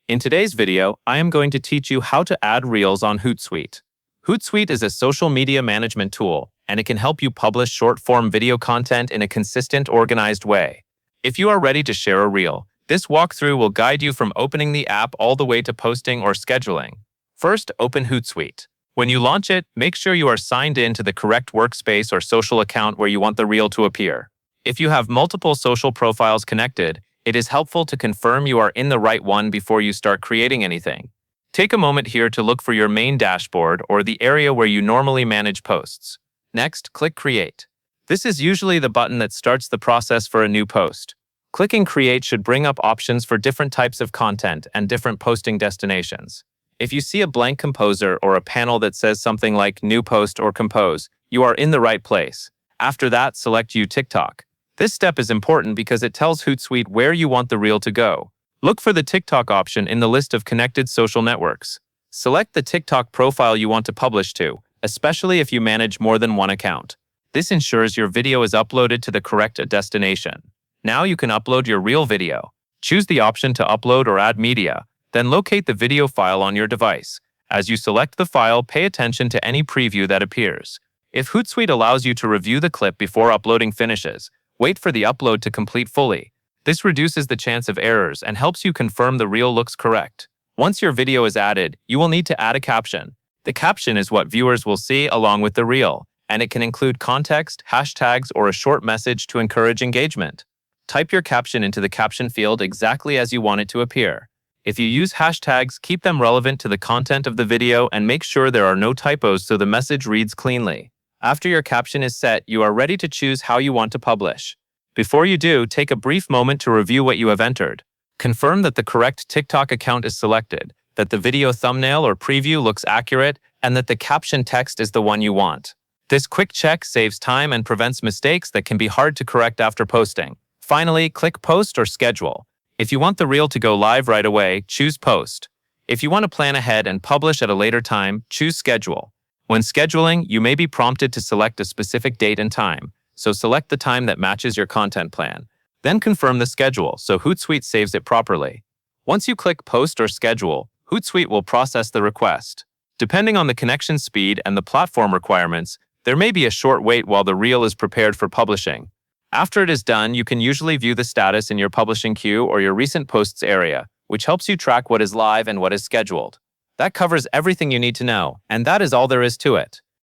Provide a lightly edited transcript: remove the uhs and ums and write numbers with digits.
In today's video, I am going to teach you how to add Reels on Hootsuite. Hootsuite is a social media management tool, and it can help you publish short-form video content in a consistent, organized way. If you are ready to share a Reel, this walkthrough will guide you from opening the app all the way to posting or scheduling. First, open Hootsuite. When you launch it, make sure you are signed in to the correct workspace or social account where you want the Reel to appear. If you have multiple social profiles connected, it is helpful to confirm you are in the right one before you start creating anything. Take a moment here to look for your main dashboard or the area where you normally manage posts. Next, click Create. This is usually the button that starts the process for a new post. Clicking Create should bring up options for different types of content and different posting destinations. If you see a blank composer or a panel that says something like New Post or Compose, you are in the right place. After that, select You TikTok. This step is important because it tells Hootsuite where you want the Reel to go. Look for the TikTok option in the list of connected social networks. Select the TikTok profile you want to publish to, especially if you manage more than one account. This ensures your video is uploaded to the correct destination. Now you can upload your Reel video. Choose the option to upload or add media, then locate the video file on your device. As you select the file, pay attention to any preview that appears. If Hootsuite allows you to review the clip before uploading finishes, wait for the upload to complete fully. This reduces the chance of errors and helps you confirm the Reel looks correct. Once your video is added, you will need to add a caption. The caption is what viewers will see along with the Reel, and it can include context, hashtags, or a short message to encourage engagement. Type your caption into the caption field exactly as you want it to appear. If you use hashtags, keep them relevant to the content of the video and make sure there are no typos so the message reads cleanly. After your caption is set, you are ready to choose how you want to publish. Before you do, take a brief moment to review what you have entered. Confirm that the correct TikTok account is selected, that the video thumbnail or preview looks accurate, and that the caption text is the one you want. This quick check saves time and prevents mistakes that can be hard to correct after posting. Finally, click Post or Schedule. If you want the Reel to go live right away, choose Post. If you want to plan ahead and publish at a later time, choose Schedule. When scheduling, you may be prompted to select a specific date and time, so select the time that matches your content plan. Then confirm the schedule so Hootsuite saves it properly. Once you click Post or Schedule, Hootsuite will process the request. Depending on the connection speed and the platform requirements, there may be a short wait while the Reel is prepared for publishing. After it is done, you can usually view the status in your publishing queue or your recent posts area, which helps you track what is live and what is scheduled. That covers everything you need to know, and that is all there is to it.